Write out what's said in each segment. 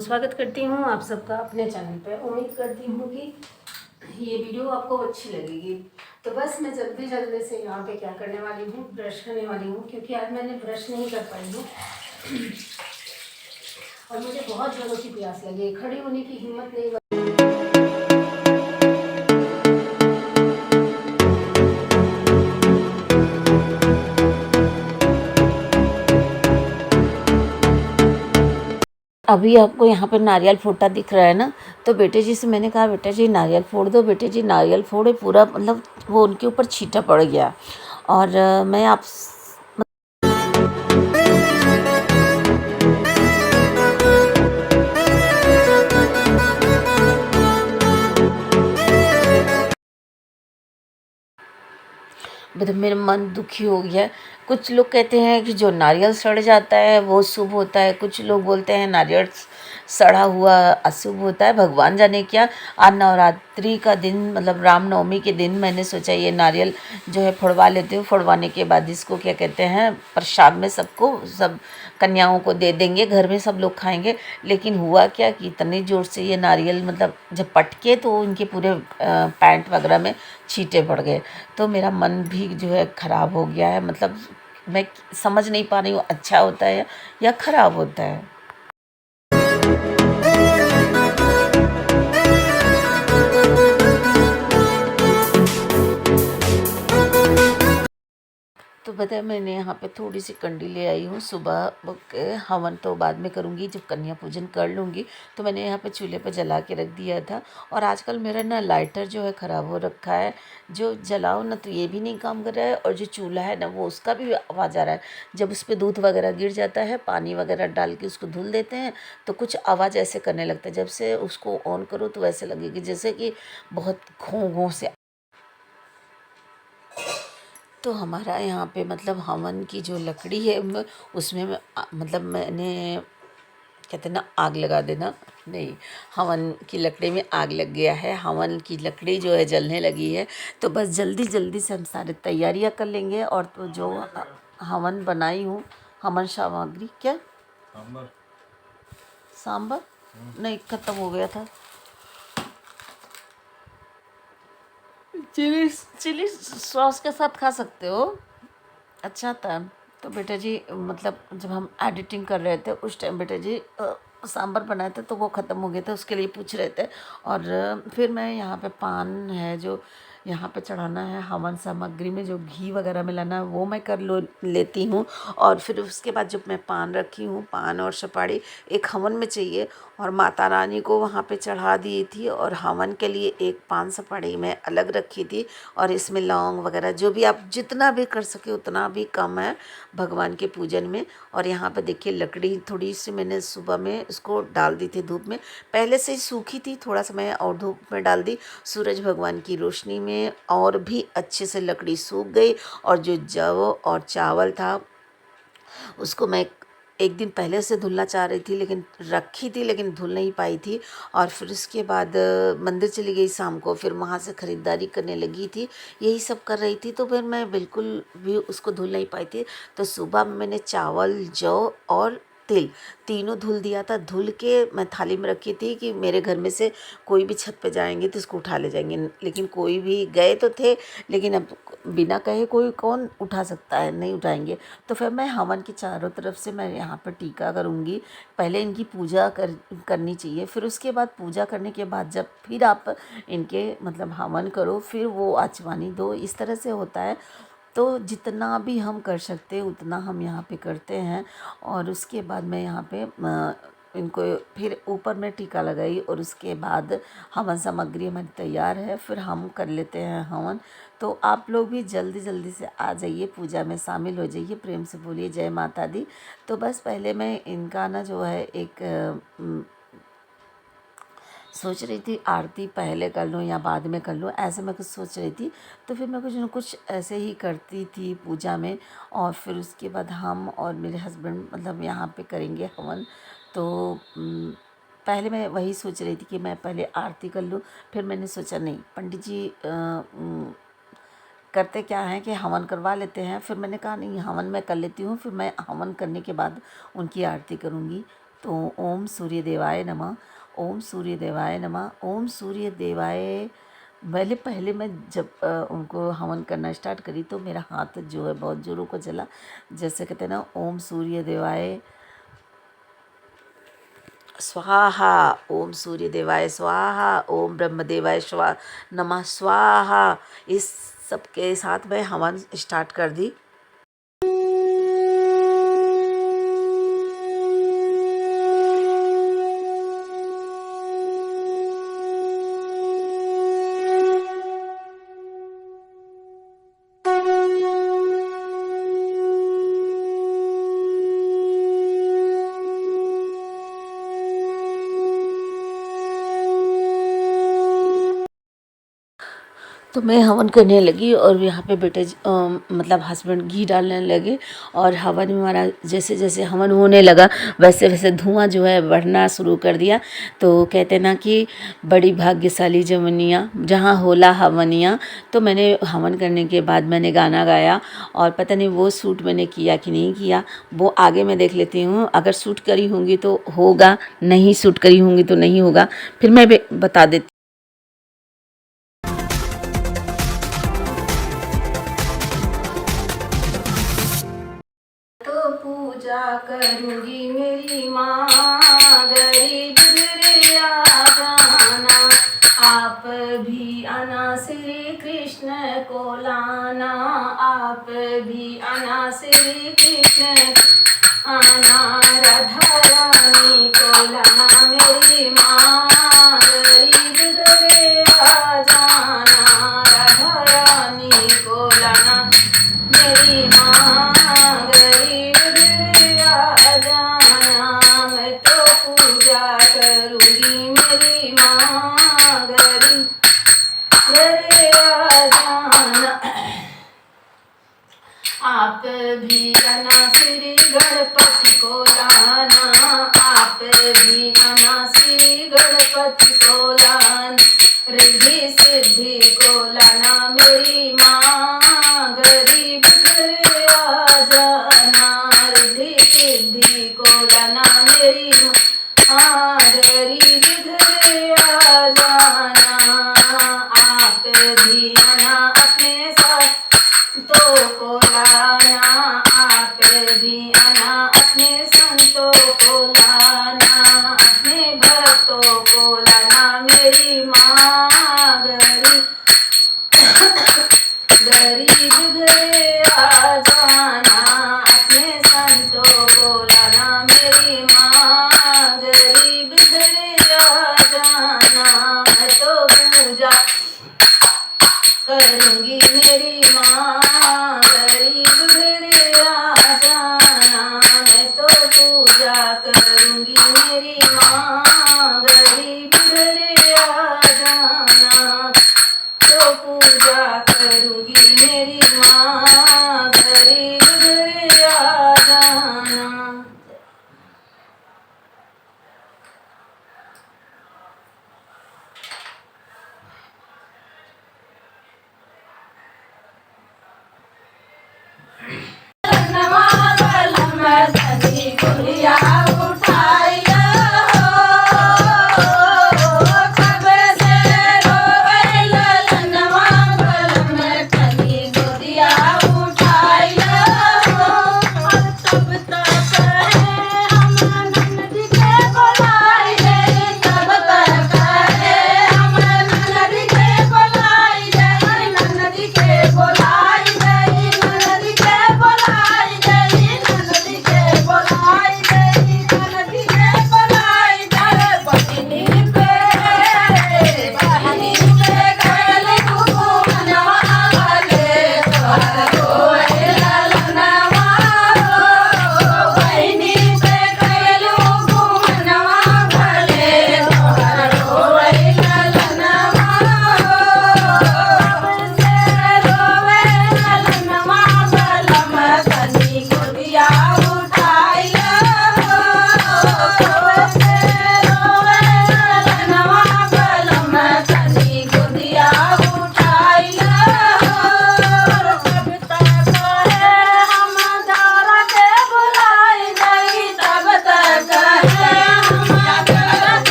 स्वागत करती हूँ आप सबका अपने चैनल पे। उम्मीद करती हूँ कि ये वीडियो आपको अच्छी लगेगी। तो बस मैं जल्दी से यहाँ पे क्या करने वाली हूँ, ब्रश करने वाली हूँ, क्योंकि आज मैंने ब्रश नहीं कर पाई हूँ और मुझे बहुत ज़ोरों की प्यास लगी है, खड़ी होने की हिम्मत नहीं। अभी आपको यहाँ पर नारियल फोटा दिख रहा है ना, तो बेटे जी से मैंने कहा बेटा जी नारियल फोड़ दो। बेटे जी नारियल फोड़े, पूरा मतलब वो उनके ऊपर छींटा पड़ गया। और मैं आप मतलब मेरा मन दुखी हो गया है। कुछ लोग कहते हैं कि जो नारियल सड़ जाता है वो शुभ होता है, कुछ लोग बोलते हैं नारियल सड़ा हुआ अशुभ होता है। भगवान जाने क्या। आज नवरात्रि का दिन मतलब रामनवमी के दिन मैंने सोचा ये नारियल जो है फोड़वा लेते हूँ। फोड़वाने के बाद इसको क्या कहते हैं प्रसाद में सबको, सब कन्याओं को दे देंगे, घर में सब लोग खाएंगे। लेकिन हुआ क्या कि इतनी ज़ोर से ये नारियल मतलब जब पटके तो इनके पूरे पैंट वगैरह में छींटे पड़ गए। तो मेरा मन भी जो है ख़राब हो गया है। मतलब मैं समझ नहीं पा रही हूँ अच्छा होता है या ख़राब होता है। तो पता है मैंने यहाँ पे थोड़ी सी कंडी ले आई हूँ। सुबह हवन तो बाद में करूँगी, जब कन्या पूजन कर लूँगी। तो मैंने यहाँ पे चूल्हे पे जला के रख दिया था। और आजकल मेरा ना लाइटर जो है ख़राब हो रखा है, जो जलाओ ना तो ये भी नहीं काम कर रहा है, और जो चूल्हा है ना वो उसका भी आवाज़ आ रहा है। जब उस पर दूध वगैरह गिर जाता है, पानी वगैरह डाल के उसको धुल देते हैं तो कुछ आवाज़ ऐसे करने लगता है। जब से उसको ऑन करो तो वैसे लगेगी जैसे कि बहुत घों घों से। तो हमारा यहाँ पे मतलब हवन की जो लकड़ी है उसमें मतलब मैंने कहते ना आग लगा देना, नहीं, हवन की लकड़ी में आग लग गया है। हवन की लकड़ी जो है जलने लगी है। तो बस जल्दी से हम सारे तैयारियां कर लेंगे। और तो जो हवन बनाई हूँ, हवन सामग्री क्या सांबर नहीं ख़त्म हो गया था। चिली सॉस के साथ खा सकते हो, अच्छा था। तो बेटा जी मतलब जब हम एडिटिंग कर रहे थे उस टाइम बेटा जी सांभर बनाए थे तो वो ख़त्म हो गए थे, उसके लिए पूछ रहे थे। और फिर मैं यहाँ पे पान है जो यहाँ पे चढ़ाना है, हवन सामग्री में जो घी वगैरह मिलाना है वो मैं कर लो लेती हूँ। और फिर उसके बाद जब मैं पान रखी हूँ, पान और सुपारी एक हवन में चाहिए, और माता रानी को वहाँ पे चढ़ा दी थी। और हवन के लिए एक पान सुपारी मैं अलग रखी थी। और इसमें लौंग वगैरह जो भी आप जितना भी कर सके उतना भी कम है भगवान के पूजन में। और यहाँ पे देखिए लकड़ी थोड़ी सी मैंने सुबह में इसको डाल दी थी धूप में, पहले से ही सूखी थी, थोड़ा सा मैं और धूप में डाल दी सूरज भगवान की रोशनी में, और भी अच्छे से लकड़ी सूख गई। और जो जव और चावल था उसको मैं एक दिन पहले से धुलना चाह रही थी, लेकिन रखी थी लेकिन धुल नहीं पाई थी। और फिर उसके बाद मंदिर चली गई शाम को, फिर वहाँ से ख़रीदारी करने लगी थी, यही सब कर रही थी। तो फिर मैं बिल्कुल भी उसको धुल नहीं पाई थी। तो सुबह में मैंने चावल, जौ और तिल तीनों धुल दिया था। धुल के मैं थाली में रखी थी कि मेरे घर में से कोई भी छत पे जाएंगे तो इसको उठा ले जाएंगे। लेकिन कोई भी गए तो थे, लेकिन अब बिना कहे कोई कौन उठा सकता है, नहीं उठाएंगे। तो फिर मैं हवन की चारों तरफ से मैं यहाँ पर टीका करूँगी। पहले इनकी पूजा करनी चाहिए, फिर उसके बाद पूजा करने के बाद जब फिर आप इनके मतलब हवन करो, फिर वो आचवानी दो, इस तरह से होता है। तो जितना भी हम कर सकते हैं उतना हम यहाँ पे करते हैं। और उसके बाद मैं यहाँ पे इनको फिर ऊपर में टीका लगाई, और उसके बाद हवन सामग्री हमारी तैयार है, फिर हम कर लेते हैं हवन। तो आप लोग भी जल्दी से आ जाइए, पूजा में शामिल हो जाइए, प्रेम से बोलिए जय माता दी। तो बस पहले मैं इनका ना जो है एक सोच रही थी आरती पहले कर लूँ या बाद में कर लूँ, ऐसे मैं कुछ सोच रही थी। तो फिर मैं कुछ न कुछ ऐसे ही करती थी पूजा में। और फिर उसके बाद हम और मेरे हस्बैंड मतलब यहाँ पे करेंगे हवन। तो पहले मैं वही सोच रही थी कि मैं पहले आरती कर लूँ, फिर मैंने सोचा नहीं, पंडित जी करते क्या हैं कि हवन करवा लेते हैं। फिर मैंने कहा नहीं, हवन मैं कर लेती हूँ, फिर मैं हवन करने के बाद उनकी आरती करूँगी। तो ओम सूर्य देवाय नमः, ओम सूर्य देवाय नमः, ओम सूर्य देवाय। पहले पहले मैं जब उनको हवन करना स्टार्ट करी तो मेरा हाथ जो है बहुत जोरों को जला। जैसे कहते हैं ना, ओम सूर्य देवाय स्वाहा, ओम सूर्य देवाय स्वाहा, ओम ब्रह्मदेवाय स्वा नमः स्वाहा। इस सब के साथ मैं हवन स्टार्ट कर दी। तो मैं हवन करने लगी और यहाँ पे बेटे मतलब हस्बैंड घी डालने लगे। और हवन में हमारा जैसे जैसे हवन होने लगा वैसे वैसे धुआं जो है बढ़ना शुरू कर दिया। तो कहते ना कि बड़ी भाग्यशाली जवनिया जहाँ होला हवनिया। तो मैंने हवन करने के बाद मैंने गाना गाया और पता नहीं वो शूट मैंने किया कि नहीं किया, वो आगे मैं देख लेती हूँ। अगर शूट करी होंगी तो होगा, नहीं शूट करी होंगी तो नहीं होगा, फिर मैं बता देती। तो पूजा करूँगी मेरी माँ, गरीब घर आ जाना, आप भी आना श्री कृष्ण को लाना, आप भी आना श्री कृष्ण आना, राधा रानी को लाना मेरी माँ, गरीब घर आ जाना, राधा रानी को लाना मेरी माँ, करूँगी मेरी माँ, गरीब घर आ जाना, आप भी आना श्री गणपति को लाना, आप भी आना श्री गणपति को लाना, रिद्धि सिद्धि को लाना मेरी माँ, गरीब घर आ जाना, रिद्धि सिद्धि को लाना मेरी माँ, गरीब घर आ जाना, आप भी आना अपने संतों को लाना, आप भी आना अपने संतों को लाना, अपने भक्तों को लाना मेरी माँ, गरीब घर आ जाना, अपने संतों को लाना मेरी माँ, गरीब घर आ जाना। मैं तो पूजा करूँगी मेरी माँ, गरीब घर आ जाना, मैं तो पूजा करूँगी मेरी माँ, गरीब घर आ जाना, तो पूजा करूँगी मेरी माँ, गरीब घर आ जाना।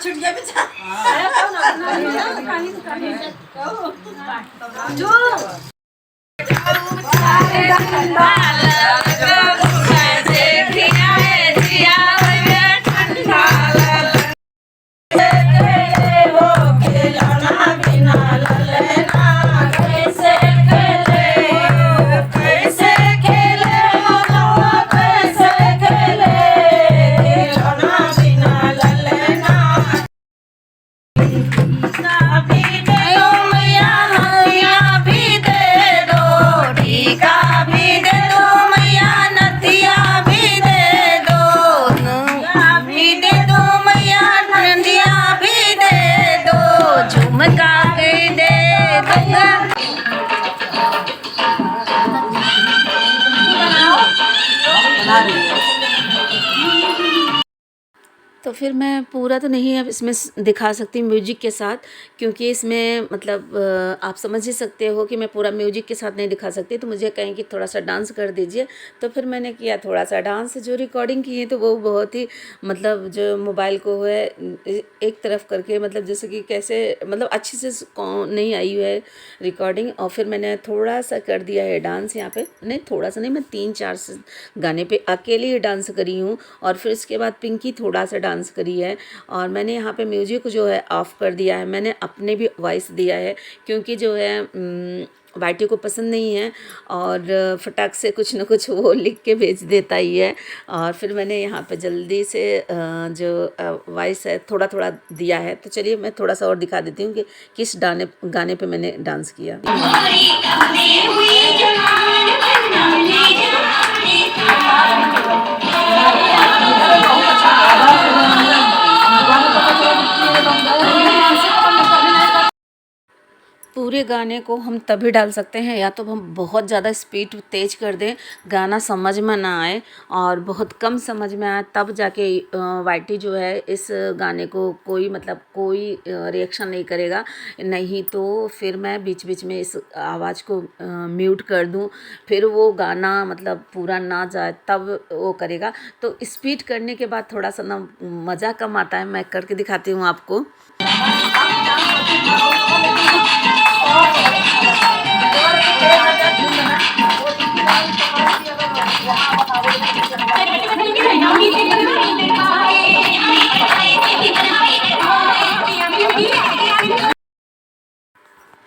छुट गया बेचारा। जो तो फिर मैं पूरा तो नहीं अब इसमें दिखा सकती म्यूजिक के साथ, क्योंकि इसमें मतलब आप समझ ही सकते हो कि मैं पूरा म्यूजिक के साथ नहीं दिखा सकती। तो मुझे कहें कि थोड़ा सा डांस कर दीजिए, तो फिर मैंने किया थोड़ा सा डांस। जो रिकॉर्डिंग की है तो वो बहुत ही मतलब जो मोबाइल को है एक तरफ करके, मतलब जैसे कि कैसे मतलब अच्छे से नहीं आई है रिकॉर्डिंग। और फिर मैंने थोड़ा सा कर दिया है डांस यहाँ पे, नहीं थोड़ा सा नहीं, मैं 3-4 गाने पे अकेले ही डांस करी हूँ। और फिर इसके बाद पिंकी थोड़ा सा डांस करी है। और मैंने यहाँ पे म्यूजिक जो है ऑफ कर दिया है, मैंने अपने भी वॉइस दिया है, क्योंकि जो है वाइटी को पसंद नहीं है और फटाक से कुछ ना कुछ वो लिख के भेज देता ही है। और फिर मैंने यहाँ पे जल्दी से जो वॉइस है थोड़ा थोड़ा दिया है। तो चलिए मैं थोड़ा सा और दिखा देती हूँ कि किस गाने पे मैंने डांस किया। पूरे गाने को हम तभी डाल सकते हैं या तो हम बहुत ज़्यादा स्पीड तेज कर दें, गाना समझ में ना आए, और बहुत कम समझ में आए, तब जाके वाईटी जो है इस गाने को कोई मतलब कोई रिएक्शन नहीं करेगा। नहीं तो फिर मैं बीच बीच में इस आवाज़ को म्यूट कर दूं, फिर वो गाना मतलब पूरा ना जाए तब वो करेगा। तो स्पीड करने के बाद थोड़ा सा ना मज़ा कम आता है। मैं करके दिखाती हूँ आपको।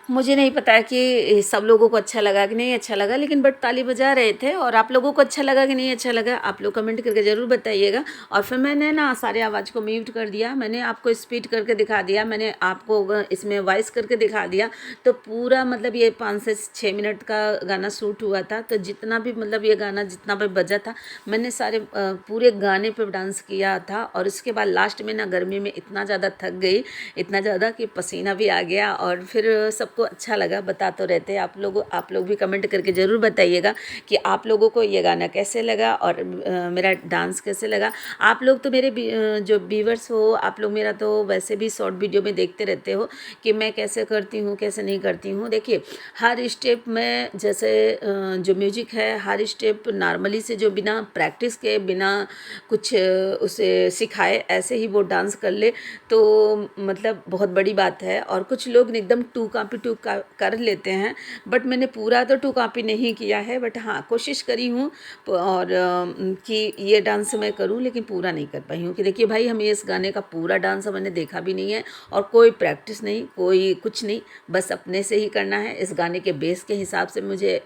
मुझे नहीं पता है कि सब लोगों को अच्छा लगा कि नहीं अच्छा लगा, लेकिन बट ताली बजा रहे थे। और आप लोगों को अच्छा लगा कि नहीं अच्छा लगा, आप लोग कमेंट करके ज़रूर बताइएगा। और फिर मैंने ना सारे आवाज़ को म्यूट कर दिया, मैंने आपको स्पीड करके दिखा दिया, मैंने आपको इसमें वॉइस करके दिखा दिया। तो पूरा मतलब ये 5 से 6 मिनट का गाना शूट हुआ था। तो जितना भी मतलब ये गाना जितना भी बजा था, मैंने सारे पूरे गाने पर डांस किया था। और इसके बाद लास्ट में ना गर्मी में इतना ज़्यादा थक गई, इतना ज़्यादा कि पसीना भी आ गया। और फिर सबको अच्छा लगा, बता तो रहते हैं आप लोग भी कमेंट करके ज़रूर बताइएगा कि आप लोगों को ये गाना कैसे लगा और मेरा डांस कैसे लगा। आप लोग तो मेरे जो व्यूअर्स हो, आप लोग मेरा तो वैसे भी शॉर्ट वीडियो में देखते रहते हो कि मैं कैसे करती हूँ कैसे नहीं करती हूँ। देखिए हर स्टेप में जैसे जो म्यूजिक है, हर स्टेप नॉर्मली से जो बिना प्रैक्टिस के बिना कुछ उसे सिखाए ऐसे ही वो डांस कर ले तो मतलब बहुत बड़ी बात है। और कुछ लोग एकदम टू कॉपी कर लेते हैं, बट मैंने पूरा तो टू कॉपी नहीं किया है, बट हाँ कोशिश करी हूँ और कि ये डांस मैं करूँ, लेकिन पूरा नहीं कर पाई हूँ। कि देखिए भाई, हमें इस गाने का पूरा डांस मैंने देखा भी नहीं है और कोई प्रैक्टिस नहीं, कोई कुछ नहीं, बस अपने से ही करना है। इस गाने के बेस के हिसाब से मुझे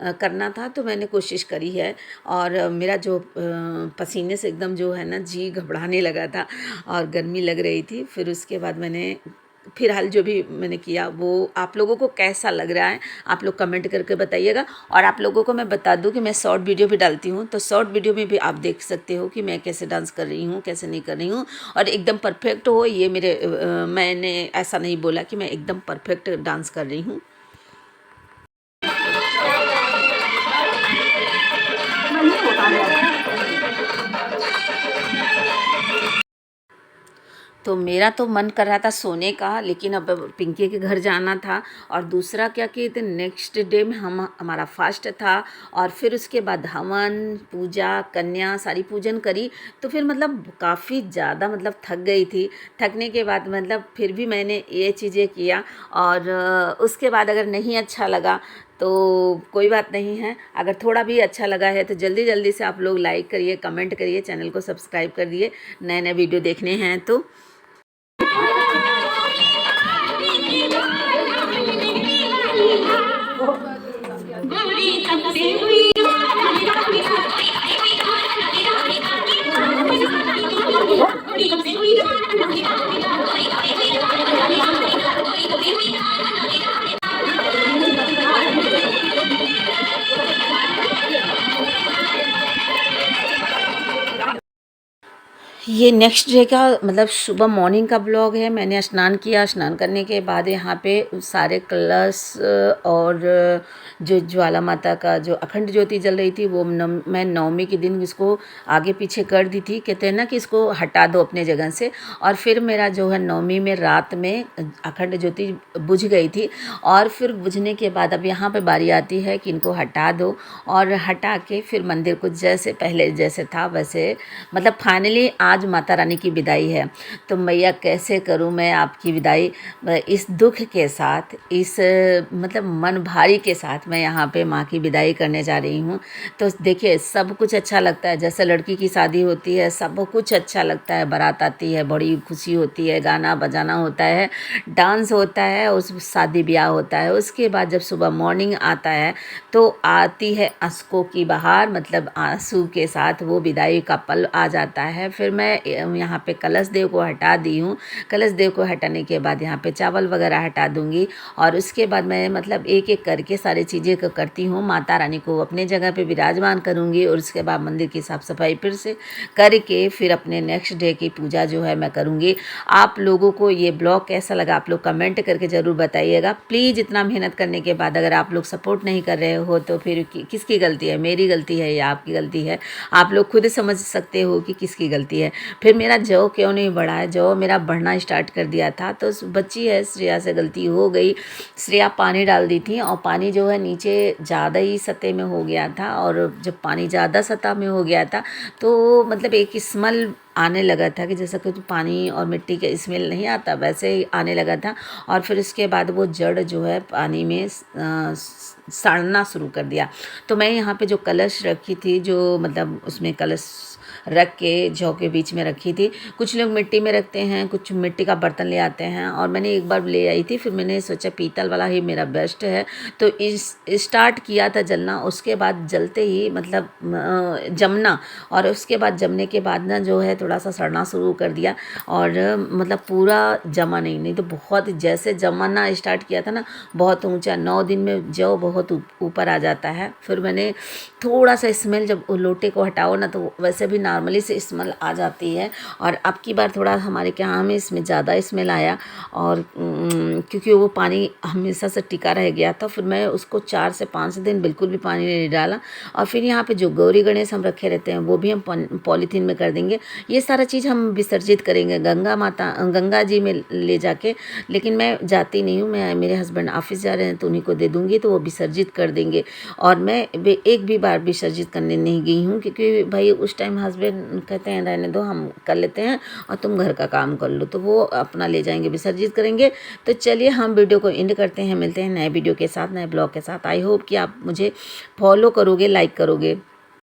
करना था, तो मैंने कोशिश करी है। और मेरा जो पसीने से एकदम जो है ना जी घबराने लगा था और गर्मी लग रही थी। फिर उसके बाद मैंने फिलहाल जो भी मैंने किया वो आप लोगों को कैसा लग रहा है आप लोग कमेंट करके बताइएगा। और आप लोगों को मैं बता दूं कि मैं शॉर्ट वीडियो भी डालती हूँ, तो शॉर्ट वीडियो में भी आप देख सकते हो कि मैं कैसे डांस कर रही हूँ कैसे नहीं कर रही हूँ। और एकदम परफेक्ट हो ये मेरे मैंने ऐसा नहीं बोला कि मैं एकदम परफेक्ट डांस कर रही हूँ। तो मेरा तो मन कर रहा था सोने का, लेकिन अब पिंकी के घर जाना था। और दूसरा क्या कि नेक्स्ट डे में हमारा फास्ट था, और फिर उसके बाद हवन पूजा कन्या सारी पूजन करी। तो फिर मतलब काफ़ी ज़्यादा मतलब थक गई थी। थकने के बाद मतलब फिर भी मैंने ये चीज़ें किया। और उसके बाद अगर नहीं अच्छा लगा तो कोई बात नहीं है। अगर थोड़ा भी अच्छा लगा है तो जल्दी जल्दी से आप लोग लाइक करिए, कमेंट करिए, चैनल को सब्सक्राइब कर दिए, नए नए वीडियो देखने हैं तो। ये नेक्स्ट डे का मतलब सुबह मॉर्निंग का ब्लॉग है। मैंने स्नान किया, स्नान करने के बाद यहाँ पे सारे कलश और जो ज्वाला माता का जो अखंड ज्योति जल रही थी वो मैं नवमी के दिन इसको आगे पीछे कर दी थी। कहते हैं ना कि इसको हटा दो अपने जगह से। और फिर मेरा जो है नवमी में रात में अखंड ज्योति बुझ गई थी। और फिर बुझने के बाद अब यहाँ पे बारी आती है कि इनको हटा दो, और हटा के फिर मंदिर को जैसे पहले जैसे था वैसे मतलब फाइनली आज माता रानी की विदाई है। तो मैया कैसे करूं मैं आपकी विदाई, इस दुख के साथ, इस मतलब मन भारी के साथ मैं यहाँ पे माँ की विदाई करने जा रही हूँ। तो देखिए सब कुछ अच्छा लगता है, जैसे लड़की की शादी होती है सब कुछ अच्छा लगता है, बारात आती है बड़ी खुशी होती है, गाना बजाना होता है, डांस होता है, उस शादी ब्याह होता है। उसके बाद जब सुबह मॉर्निंग आता है तो आती है आंसुओं की बहार, मतलब आंसू के साथ वो विदाई का पल आ जाता है। फिर मैं यहाँ पे कलश देव को हटा दी हूँ। कलश देव को हटाने के बाद यहाँ पे चावल वगैरह हटा दूँगी, और उसके बाद मैं मतलब एक एक करके सारी चीज़ें को करती हूँ। माता रानी को अपने जगह पे विराजमान करूँगी, और उसके बाद मंदिर की साफ़ सफाई फिर से करके फिर अपने नेक्स्ट डे की पूजा जो है मैं करूँगी। आप लोगों को ये ब्लॉग कैसा लगा आप लोग कमेंट करके ज़रूर बताइएगा। प्लीज़ इतना मेहनत करने के बाद अगर आप लोग सपोर्ट नहीं कर रहे हो तो फिर किसकी गलती है, मेरी गलती है या आपकी गलती है? आप लोग खुद समझ सकते हो कि किसकी गलती है। फिर मेरा जौ क्यों नहीं बढ़ा है, जौ मेरा बढ़ना स्टार्ट कर दिया था। तो बच्ची है श्रेया से गलती हो गई। श्रेया पानी डाल दी थी और पानी जो है नीचे ज़्यादा ही सतह में हो गया था, और जब पानी ज़्यादा सतह में हो गया था तो मतलब एक स्मेल आने लगा था कि जैसा कि पानी और मिट्टी का स्मेल नहीं आता वैसे ही आने लगा था। और फिर उसके बाद वो जड़ जो है पानी में सड़ना शुरू कर दिया। तो मैं यहाँ पे जो कलश रखी थी, जो मतलब उसमें कलश रख के जौ के बीच में रखी थी। कुछ लोग मिट्टी में रखते हैं, कुछ मिट्टी का बर्तन ले आते हैं, और मैंने एक बार ले आई थी, फिर मैंने सोचा पीतल वाला ही मेरा बेस्ट है। तो इस स्टार्ट किया था जलना, उसके बाद जलते ही मतलब जमना, और उसके बाद जमने के बाद ना जो है थोड़ा सा सड़ना शुरू कर दिया। और मतलब पूरा जमा नहीं तो बहुत जैसे जमाना स्टार्ट किया था ना, बहुत ऊंचा 9 दिन में जौ बहुत ऊपर आ जाता है। फिर मैंने थोड़ा सा स्मेल, जब लोटे को हटाओ ना तो वैसे भी नॉर्मली से स्मेल आ जाती है, और अब की बार थोड़ा हमारे यहाँ में इसमें ज़्यादा स्मेल आया। और क्योंकि वो पानी हमेशा से टिका रह गया था, फिर मैं उसको 4 से 5 दिन बिल्कुल भी पानी नहीं डाला। और फिर यहाँ पे जो गौरी गणेश हम रखे रहते हैं वो भी हम पॉलीथीन में कर देंगे। ये सारा चीज़ हम विसर्जित करेंगे गंगा जी में ले जाके। लेकिन मैं जाती नहीं हूँ, मैं मेरे हस्बैंड ऑफिस जा रहे हैं तो उन्हीं को दे दूँगी, तो वो विसर्जित कर देंगे। और मैं एक भी बार विसर्जित करने नहीं गई हूँ, क्योंकि भाई उस टाइम हस्बैंड कहते हैं रहने दो, हम कर लेते हैं और तुम घर का काम कर लो, तो वो अपना ले जाएंगे विसर्जित करेंगे। तो चलिए हम वीडियो को एंड करते हैं, मिलते हैं नए वीडियो के साथ, नए ब्लॉग के साथ। आई होप कि आप मुझे फॉलो करोगे, लाइक करोगे।